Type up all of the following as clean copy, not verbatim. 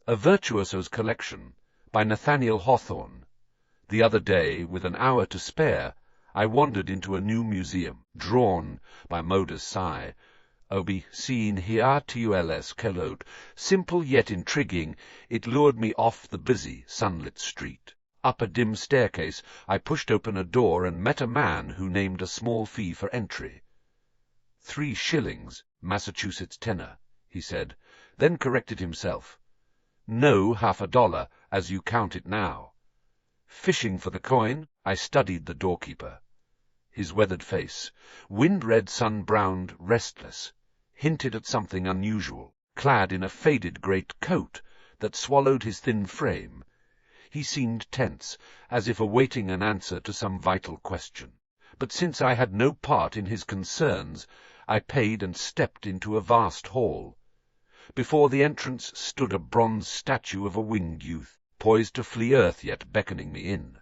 A Virtuoso's Collection by Nathaniel Hawthorne. The other day, with an hour to spare, I wandered into a new museum, drawn by modus sigh, obi sin hiatuls celode. Simple yet intriguing, it lured me off the busy, sunlit street. Up a dim staircase, I pushed open a door and met a man who named a small fee for entry. 3 shillings, Massachusetts tenor, he said, then corrected himself. No, $50, as you count it now. Fishing for the coin, I studied the doorkeeper. His weathered face, wind-red, sun-browned, restless, hinted at something unusual. Clad in a faded great coat that swallowed his thin frame, he seemed tense, as if awaiting an answer to some vital question. But since I had no part in his concerns, I paid and stepped into a vast hall. Before the entrance stood a bronze statue of a winged youth, poised to flee earth yet beckoning me in.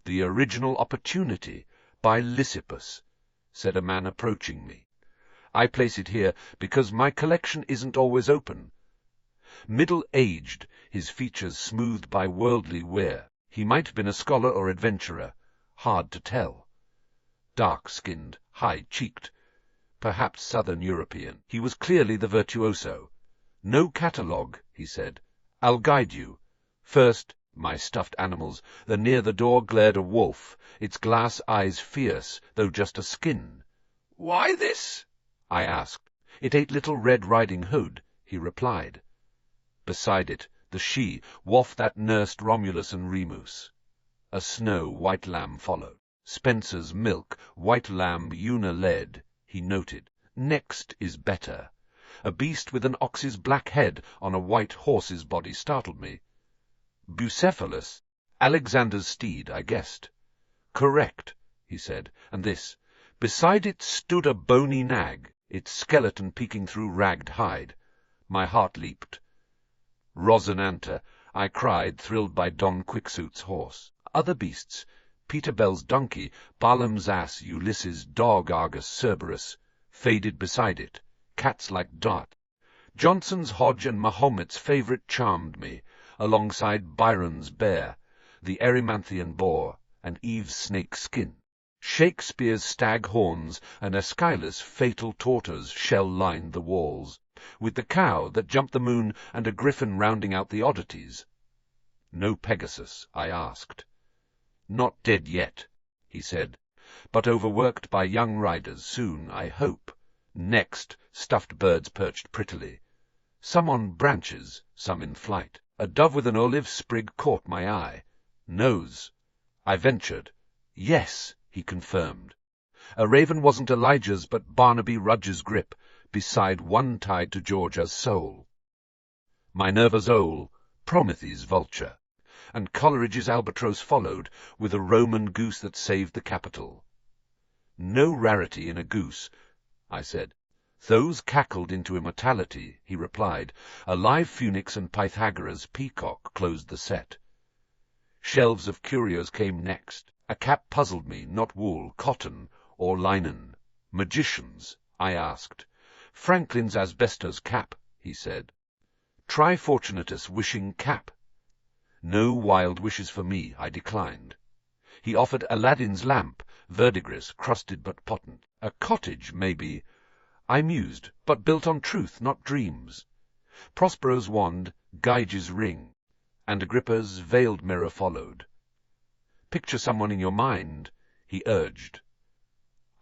"The Original Opportunity, by Lysippus," said a man approaching me. "I place it here because my collection isn't always open." Middle-aged, his features smoothed by worldly wear, he might have been a scholar or adventurer, hard to tell. Dark-skinned, high-cheeked, perhaps Southern European, he was clearly the virtuoso. "No catalogue," he said. "I'll guide you. First, my stuffed animals." Then near the door glared a wolf, its glass eyes fierce, though just a skin. "Why this?" I asked. "It ate Little Red Riding Hood," he replied. Beside it, the she, waft that nursed Romulus and Remus. A snow white lamb followed. "Spencer's milk, white lamb, Una led," he noted. "Next is better." A beast with an ox's black head on a white horse's body startled me. Bucephalus, Alexander's steed, I guessed. "Correct," he said. "And this." Beside it stood a bony nag, its skeleton peeking through ragged hide. My heart leaped. "Rosinante," I cried, thrilled by Don Quixote's horse. Other beasts, Peter Bell's donkey, Balaam's ass, Ulysses' dog, Argus Cerberus, faded beside it, cats like Dart. Johnson's Hodge and Mahomet's favourite charmed me, alongside Byron's bear, the Erymanthian boar, and Eve's snake skin. Shakespeare's stag horns and Aeschylus' fatal tortoise shell-lined the walls, with the cow that jumped the moon and a griffin rounding out the oddities. "No Pegasus?" I asked. "Not dead yet," he said, "but overworked by young riders soon, I hope." Next, stuffed birds perched prettily, some on branches, some in flight. A dove with an olive sprig caught my eye. "Nose," I ventured. "Yes," he confirmed. A raven wasn't Elijah's but Barnaby Rudge's grip, beside one tied to Georgia's soul. Minerva's owl, Prometheus' vulture, and Coleridge's albatross followed, with a Roman goose that saved the Capitol. "No rarity in a goose," I said. "Those cackled into immortality," he replied. A live phoenix and Pythagoras' peacock closed the set. Shelves of curios came next. A cap puzzled me, not wool, cotton, or linen. "Magicians?" I asked. "Franklin's asbestos cap," he said. "Try Fortunatus' wishing cap." "No wild wishes for me," I declined. He offered Aladdin's lamp, verdigris, crusted but potent. "A cottage, maybe," I mused, "but built on truth, not dreams." Prospero's wand, Gyges' ring, and Agrippa's veiled mirror followed. "Picture someone in your mind," he urged.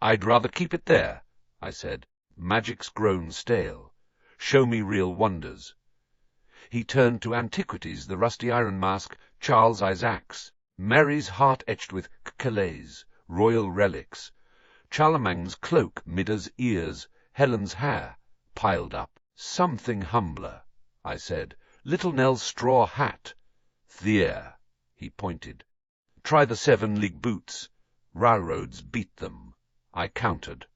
"I'd rather keep it there," I said. "Magic's grown stale. Show me real wonders." He turned to antiquities, the rusty iron mask, Charles Isaacs, Mary's heart etched with Calais, royal relics, Charlemagne's cloak, Mida's ears, Helen's hair, piled up. "Something humbler," I said. "Little Nell's straw hat." "There," he pointed. "Try the 7-league boots. Railroads beat them." I countered.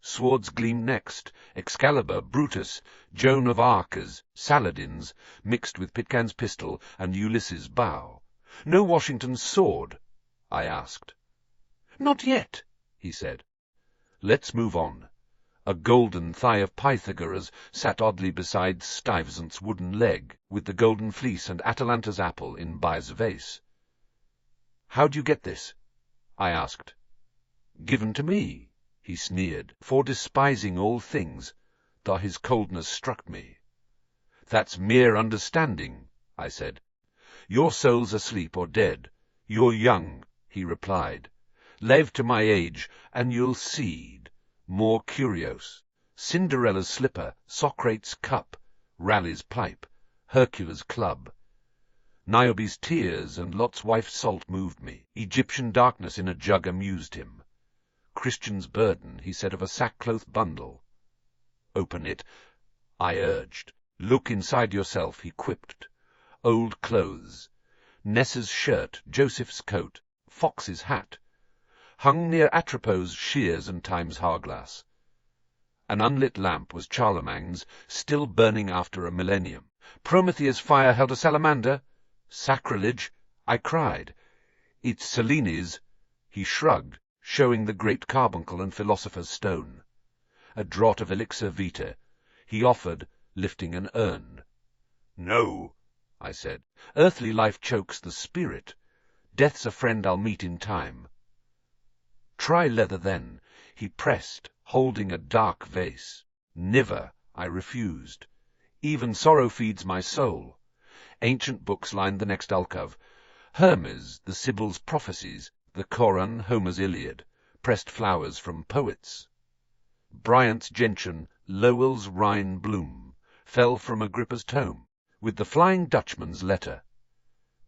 Swords gleamed next, Excalibur, Brutus, Joan of Arc's, Saladin's, mixed with Pitcairn's pistol and Ulysses' bow. "No Washington's sword?" I asked. "Not yet," he said. "Let's move on." A golden thigh of Pythagoras sat oddly beside Stuyvesant's wooden leg, with the golden fleece and Atalanta's apple in Bai's vase. "How'd you get this?" I asked. "Given to me," he sneered, for despising all things, though his coldness struck me. "That's mere understanding," I said. "Your soul's asleep or dead. You're young," he replied. "Live to my age, and you'll see more curios. Cinderella's slipper, Socrates' cup, Raleigh's pipe, Hercules' club. Niobe's tears and Lot's wife's salt moved me. Egyptian darkness in a jug amused him. Christian's burden, he said of a sackcloth bundle. "Open it," I urged. "Look inside yourself," he quipped. "Old clothes. Ness's shirt, Joseph's coat, Fox's hat. Hung near Atropos' shears and Time's hourglass." An unlit lamp was Charlemagne's, still burning after a millennium. "Prometheus' fire held a salamander." "Sacrilege!" I cried. "It's Cellini's." He shrugged, showing the great carbuncle and philosopher's stone. A draught of elixir vitae, he offered, lifting an urn. "No," I said. "Earthly life chokes the spirit. Death's a friend I'll meet in time." "Try leather, then," he pressed, holding a dark vase. "Never," I refused. "Even sorrow feeds my soul." Ancient books lined the next alcove. Hermes, the Sibyl's prophecies, the Koran, Homer's Iliad, pressed flowers from poets. Bryant's gentian, Lowell's Rhine bloom, fell from Agrippa's tome, with the Flying Dutchman's letter.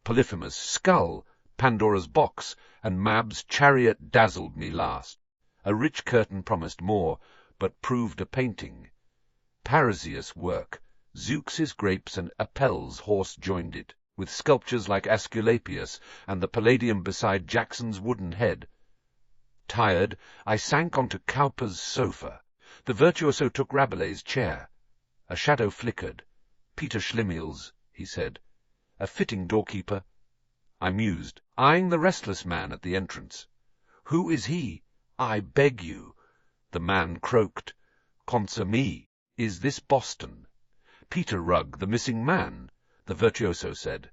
Polyphemus' skull, Pandora's box, and Mab's chariot dazzled me last. A rich curtain promised more, but proved a painting. Parrhasius' work, Zeuxis' grapes and Apelles' horse joined it, with sculptures like Aesculapius and the Palladium beside Jackson's wooden head. Tired, I sank onto Cowper's sofa. The Virtuoso took Rabelais' chair. A shadow flickered. "Peter Schlemil's," he said. "A fitting doorkeeper." I mused, eyeing the restless man at the entrance. "Who is he? I beg you." The man croaked. "Consommé. Is this Boston?" "Peter Rugg, the missing man," the Virtuoso said.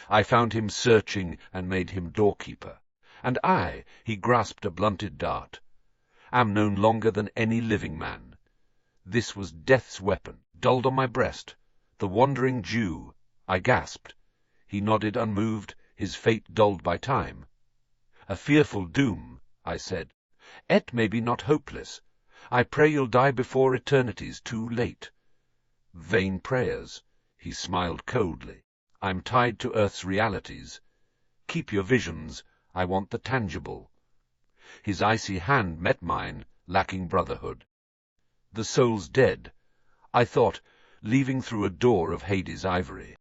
I found him searching and made him doorkeeper. And I, he grasped a blunted dart, am known longer than any living man. This was death's weapon, dulled on my breast. The wandering Jew, I gasped. He nodded unmoved, his fate dulled by time. "A fearful doom," I said. "Et may be not hopeless. I pray you'll die before eternity's too late." "Vain prayers." He smiled coldly. "I'm tied to earth's realities. Keep your visions. I want the tangible." His icy hand met mine, lacking brotherhood. "The soul's dead," I thought, leaving through a door of Hades' ivory.